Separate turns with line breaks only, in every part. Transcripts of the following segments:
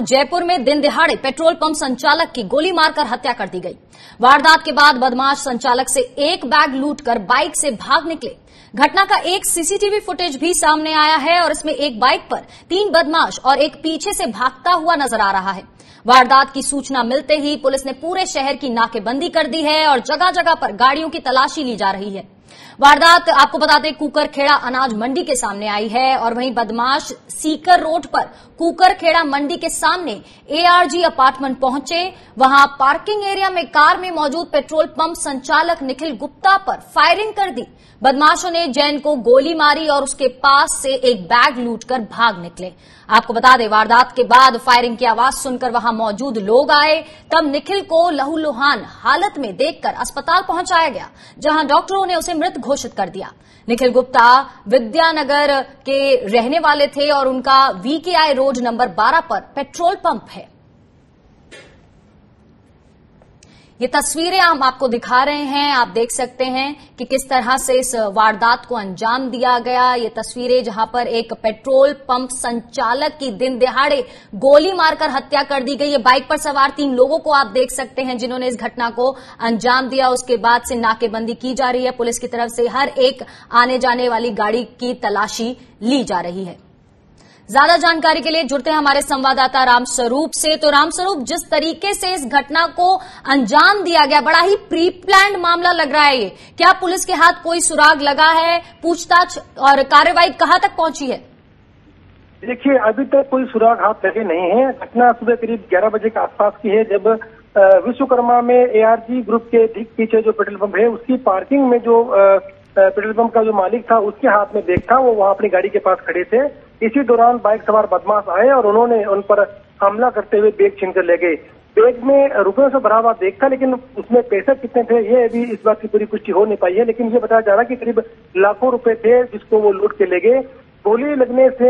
जयपुर में दिन दिहाड़े पेट्रोल पंप संचालक की गोली मारकर हत्या कर दी गई। वारदात के बाद बदमाश संचालक से एक बैग लूटकर बाइक से भाग निकले। घटना का एक सीसीटीवी फुटेज भी सामने आया है और इसमें एक बाइक पर 3 बदमाश और एक पीछे से भागता हुआ नजर आ रहा है। वारदात की सूचना मिलते ही पुलिस ने पूरे शहर की नाकेबंदी कर दी है और जगह जगह पर गाड़ियों की तलाशी ली जा रही है। वारदात आपको बता दें कुकरखेड़ा अनाज मंडी के सामने आई है और वहीं बदमाश सीकर रोड पर कुकरखेड़ा मंडी के सामने एआरजी अपार्टमेंट पहुंचे। वहां पार्किंग एरिया में कार में मौजूद पेट्रोल पंप संचालक निखिल गुप्ता पर फायरिंग कर दी। बदमाशों ने जैन को गोली मारी और उसके पास से एक बैग लूटकर भाग निकले। आपको बता दें वारदात के बाद फायरिंग की आवाज सुनकर वहां मौजूद लोग आए। तब निखिल को लहूलुहान हालत में देखकर अस्पताल पहुंचाया गया, जहां डॉक्टरों ने उसे मृत घोषित कर दिया। निखिल गुप्ता विद्यानगर के रहने वाले थे और उनका वीकेआई रोड नंबर 12 पर पेट्रोल पंप है। ये तस्वीरें हम आपको दिखा रहे हैं, आप देख सकते हैं कि किस तरह से इस वारदात को अंजाम दिया गया। ये तस्वीरें जहां पर एक पेट्रोल पंप संचालक की दिन दिहाड़े गोली मारकर हत्या कर दी गई है। बाइक पर सवार 3 लोगों को आप देख सकते हैं जिन्होंने इस घटना को अंजाम दिया। उसके बाद से नाकेबंदी की जा रही है, पुलिस की तरफ से हर एक आने जाने वाली गाड़ी की तलाशी ली जा रही है। ज्यादा जानकारी के लिए जुड़ते हैं हमारे संवाददाता रामस्वरूप से। तो रामस्वरूप, जिस तरीके से इस घटना को अंजाम दिया गया, बड़ा ही प्री प्लान्ड मामला लग रहा है। ये क्या पुलिस के हाथ कोई सुराग लगा है? पूछताछ और कार्रवाई कहां तक पहुंची है?
देखिए, अभी तक कोई सुराग हाथ लगे नहीं है। घटना सुबह करीब 11 बजे के आसपास की है, जब विश्वकर्मा में एआरजी ग्रुप के ठीक पीछे जो पेट्रोल पंप है उसकी पार्किंग में जो पेट्रोल पंप का जो मालिक था उसके हाथ में बैग था, वो वहां अपनी गाड़ी के पास खड़े थे। इसी दौरान बाइक सवार बदमाश आए और उन्होंने उन पर हमला करते हुए बैग छीनकर ले गए। बैग में रुपयों से भरा हुआ बैग था, लेकिन उसमें पैसे कितने थे ये अभी इस बात की पूरी पुष्टि हो नहीं पाई है। लेकिन ये बताया जा रहा है कि करीब लाखों रुपए थे जिसको वो लूट के ले गए। गोली लगने से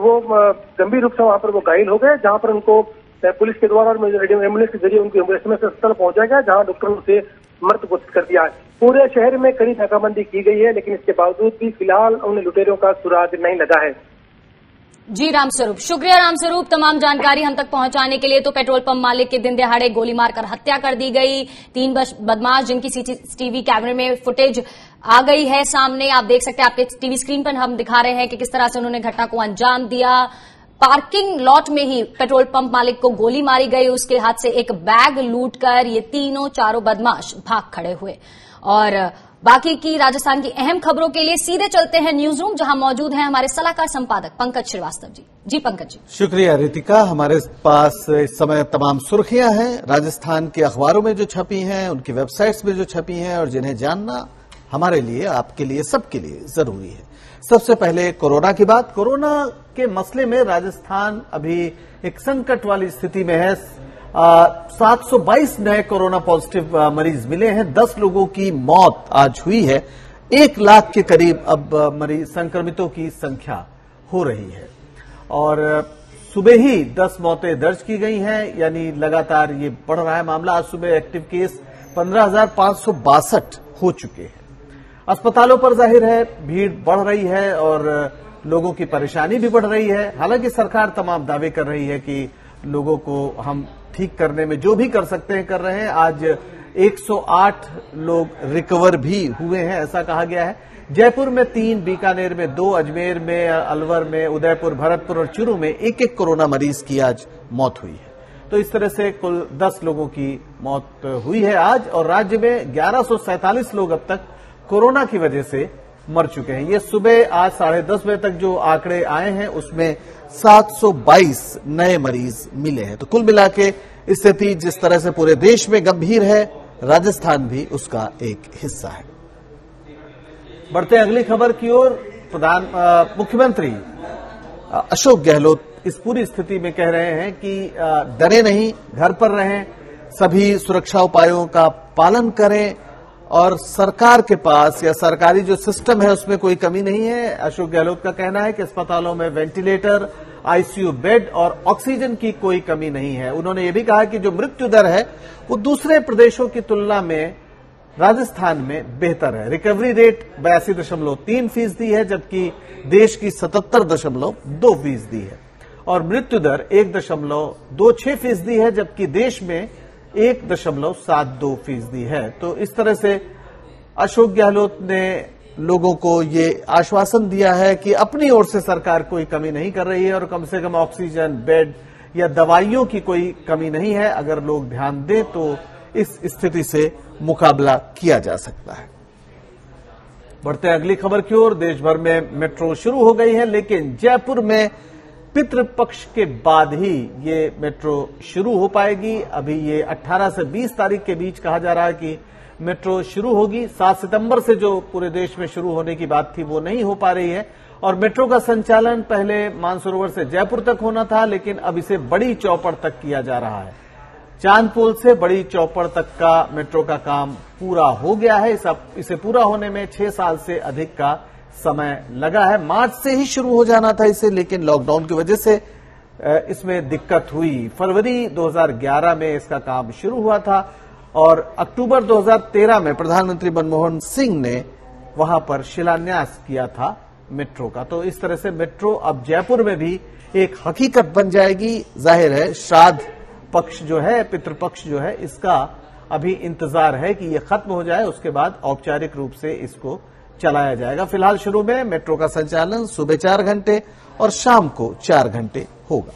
वो गंभीर रूप से वहां पर वो घायल हो गए, जहां पर उनको पुलिस के द्वारा एम्बुलेंस के जरिए उनको एम्बुलेंस में अस्पताल पहुंचाया गया, जहां डॉक्टरों ने उसे मृत घोषित कर दिया। पूरे शहर में कड़ी नाकाबंदी की गई है, लेकिन इसके बावजूद भी फिलहाल उन लुटेरों का सुराग नहीं लगा है।
जी रामस्वरूप, शुक्रिया रामस्वरूप तमाम जानकारी हम तक पहुंचाने के लिए। तो पेट्रोल पंप मालिक के दिन दिहाड़े गोली मारकर हत्या कर दी गई। 3 बदमाश जिनकी सीसीटीवी कैमरे में फुटेज आ गई है सामने, आप देख सकते हैं, आपके टीवी स्क्रीन पर हम दिखा रहे हैं कि किस तरह से उन्होंने घटना को अंजाम दिया। पार्किंग लॉट में ही पेट्रोल पंप मालिक को गोली मारी गई, उसके हाथ से एक बैग लूटकर ये चारों बदमाश भाग खड़े हुए। और बाकी की राजस्थान की अहम खबरों के लिए सीधे चलते हैं न्यूज रूम, जहां मौजूद हैं हमारे सलाहकार संपादक पंकज श्रीवास्तव जी। जी पंकज जी।
शुक्रिया रितिका। हमारे पास इस समय तमाम सुर्खियां हैं राजस्थान के अखबारों में जो छपी हैं, उनकी वेबसाइट्स में जो छपी हैं, और जिन्हें जानना हमारे लिए, आपके लिए, सबके लिए जरूरी है। सबसे पहले कोरोना की बात। कोरोना के मसले में राजस्थान अभी एक संकट वाली स्थिति में है। 722 नए कोरोना पॉजिटिव मरीज मिले हैं। 10 लोगों की मौत आज हुई है। 1 लाख के करीब अब मरीज संक्रमितों की संख्या हो रही है और सुबह ही 10 मौतें दर्ज की गई हैं, यानी लगातार ये बढ़ रहा है मामला। आज सुबह एक्टिव केस 15,562 हो चुके हैं। अस्पतालों पर जाहिर है भीड़ बढ़ रही है और लोगों की परेशानी भी बढ़ रही है। हालांकि सरकार तमाम दावे कर रही है कि लोगों को हम ठीक करने में जो भी कर सकते हैं कर रहे हैं। आज 108 लोग रिकवर भी हुए हैं, ऐसा कहा गया है। जयपुर में 3, बीकानेर में 2, अजमेर में, अलवर में, उदयपुर, भरतपुर और चूरू में एक कोरोना मरीज की आज मौत हुई है। तो इस तरह से कुल 10 लोगों की मौत हुई है आज, और राज्य में 1147 लोग अब तक कोरोना की वजह से मर चुके हैं। ये सुबह आज 10:30 बजे तक जो आंकड़े आए हैं उसमें 722 नए मरीज मिले हैं। तो कुल मिला के स्थिति जिस तरह से पूरे देश में गंभीर है, राजस्थान भी उसका एक हिस्सा है। बढ़ते अगली खबर की ओर। मुख्यमंत्री अशोक गहलोत इस पूरी स्थिति में कह रहे हैं कि डरे नहीं, घर पर रहें, सभी सुरक्षा उपायों का पालन करें और सरकार के पास या सरकारी जो सिस्टम है उसमें कोई कमी नहीं है। अशोक गहलोत का कहना है कि अस्पतालों में वेंटिलेटर, आईसीयू बेड और ऑक्सीजन की कोई कमी नहीं है। उन्होंने ये भी कहा कि जो मृत्यु दर है वो दूसरे प्रदेशों की तुलना में राजस्थान में बेहतर है। रिकवरी रेट 82.3% है, जबकि देश की 77.2% है। और मृत्यु दर 1.26% है, जबकि देश में 1.72% है। तो इस तरह से अशोक गहलोत ने लोगों को ये आश्वासन दिया है कि अपनी ओर से सरकार कोई कमी नहीं कर रही है और कम से कम ऑक्सीजन, बेड या दवाइयों की कोई कमी नहीं है। अगर लोग ध्यान दें तो इस स्थिति से मुकाबला किया जा सकता है। बढ़ते हैं अगली खबर की ओर। देश भर में मेट्रो शुरू हो गई है, लेकिन जयपुर में पितृपक्ष के बाद ही ये मेट्रो शुरू हो पाएगी। अभी ये 18 से 20 तारीख के बीच कहा जा रहा है कि मेट्रो शुरू होगी। 7 सितंबर से जो पूरे देश में शुरू होने की बात थी वो नहीं हो पा रही है। और मेट्रो का संचालन पहले मानसरोवर से जयपुर तक होना था, लेकिन अब इसे बड़ी चौपड़ तक किया जा रहा है। चांदपोल से बड़ी चौपड़ तक का मेट्रो का काम पूरा हो गया है। इसे पूरा होने में 6 साल से अधिक का समय लगा है। मार्च से ही शुरू हो जाना था इसे, लेकिन लॉकडाउन की वजह से इसमें दिक्कत हुई। फरवरी 2011 में इसका काम शुरू हुआ था और अक्टूबर 2013 में प्रधानमंत्री मनमोहन सिंह ने वहां पर शिलान्यास किया था मेट्रो का। तो इस तरह से मेट्रो अब जयपुर में भी एक हकीकत बन जाएगी। जाहिर है श्राद्ध पक्ष जो है, पितृपक्ष जो है, इसका अभी इंतजार है कि ये खत्म हो जाए, उसके बाद औपचारिक रूप से इसको चलाया जाएगा। फिलहाल शुरू में मेट्रो का संचालन सुबह 4 घंटे और शाम को 4 घंटे होगा।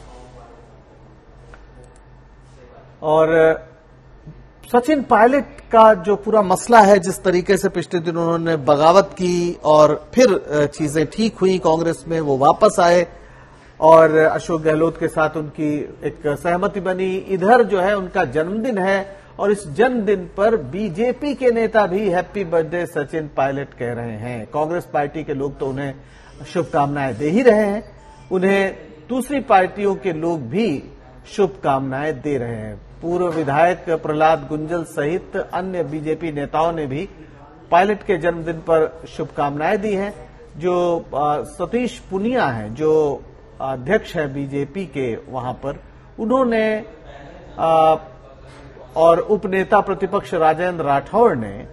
और सचिन पायलट का जो पूरा मसला है, जिस तरीके से पिछले दिन उन्होंने बगावत की और फिर चीजें ठीक हुई कांग्रेस में, वो वापस आए और अशोक गहलोत के साथ उनकी एक सहमति बनी। इधर जो है उनका जन्मदिन है और इस जन्मदिन पर बीजेपी के नेता भी हैप्पी बर्थडे सचिन पायलट कह रहे हैं। कांग्रेस पार्टी के लोग तो उन्हें शुभकामनाएं दे ही रहे हैं, उन्हें दूसरी पार्टियों के लोग भी शुभकामनाएं दे रहे हैं। पूर्व विधायक प्रहलाद गुंजल सहित अन्य बीजेपी नेताओं ने भी पायलट के जन्मदिन पर शुभकामनाएं दी हैं। जो सतीश पुनिया हैं, जो अध्यक्ष है बीजेपी के वहां पर, उन्होंने और उपनेता प्रतिपक्ष राजेंद्र राठौड़ ने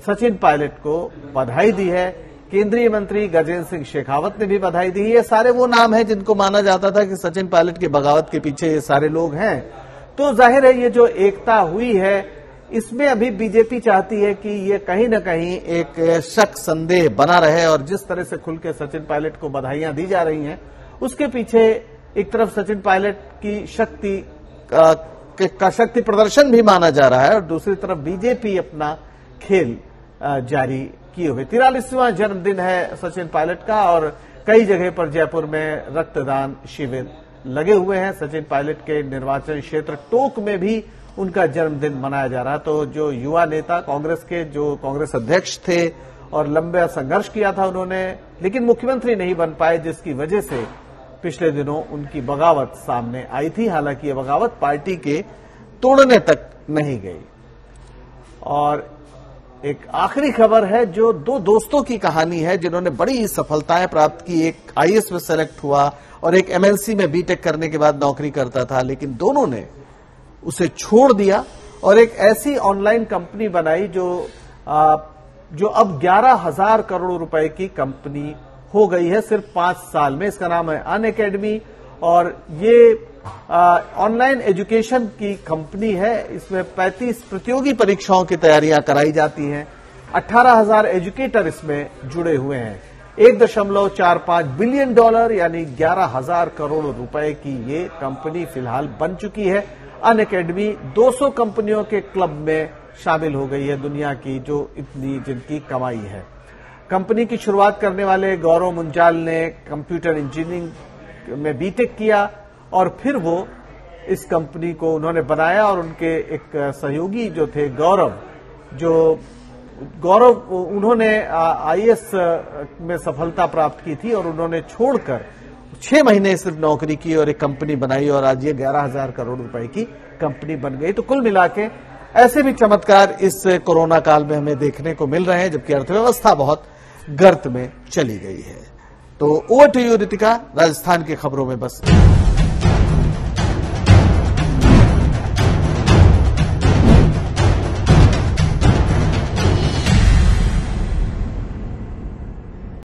सचिन पायलट को बधाई दी है। केंद्रीय मंत्री गजेंद्र सिंह शेखावत ने भी बधाई दी है। ये सारे वो नाम हैं जिनको माना जाता था कि सचिन पायलट की बगावत के पीछे ये सारे लोग हैं। तो जाहिर है ये जो एकता हुई है, इसमें अभी बीजेपी चाहती है कि ये कहीं न कहीं एक शक संदेह बना रहे और जिस तरह से खुल के सचिन पायलट को बधाइयां दी जा रही हैं, उसके पीछे एक तरफ सचिन पायलट की शक्ति का शक्ति प्रदर्शन भी माना जा रहा है और दूसरी तरफ बीजेपी अपना खेल जारी किए हुए। 43वां जन्मदिन है सचिन पायलट का और कई जगह पर जयपुर में रक्तदान शिविर लगे हुए हैं। सचिन पायलट के निर्वाचन क्षेत्र टोंक में भी उनका जन्मदिन मनाया जा रहा। तो जो युवा नेता कांग्रेस के, जो कांग्रेस अध्यक्ष थे और लंबा संघर्ष किया था उन्होंने, लेकिन मुख्यमंत्री नहीं बन पाए, जिसकी वजह से पिछले दिनों उनकी बगावत सामने आई थी। हालांकि ये बगावत पार्टी के तोड़ने तक नहीं गई। और एक आखिरी खबर है जो दो दोस्तों की कहानी है जिन्होंने बड़ी सफलताएं प्राप्त की। एक आईएएस में सेलेक्ट हुआ और एक एमएनसी में बीटेक करने के बाद नौकरी करता था, लेकिन दोनों ने उसे छोड़ दिया और एक ऐसी ऑनलाइन कंपनी बनाई जो अब 11,000 करोड़ रुपए की कंपनी हो गई है सिर्फ 5 साल में। इसका नाम है अनअकैडमी और ये ऑनलाइन एजुकेशन की कंपनी है। इसमें 35 प्रतियोगी परीक्षाओं की तैयारियां कराई जाती हैं। 18,000 एजुकेटर इसमें जुड़े हुए हैं। $1.45 बिलियन यानी 11,000 करोड़ रुपए की ये कंपनी फिलहाल बन चुकी है। अनअकैडमी 200 कंपनियों के क्लब में शामिल हो गई है दुनिया की, जो इतनी जिनकी कमाई है। कंपनी की शुरुआत करने वाले गौरव मुंजाल ने कंप्यूटर इंजीनियरिंग में बीटेक किया और फिर वो इस कंपनी को उन्होंने बनाया और उनके एक सहयोगी जो थे गौरव उन्होंने आईएएस में सफलता प्राप्त की थी और उन्होंने छोड़कर 6 महीने सिर्फ नौकरी की और एक कंपनी बनाई और आज ये 11,000 करोड़ रुपए की कंपनी बन गई। तो कुल मिला के ऐसे भी चमत्कार इस कोरोना काल में हमें देखने को मिल रहे हैं, जबकि अर्थव्यवस्था बहुत गर्त में चली गई है। तो over to you Ritika, Rajasthan की खबरों में बस।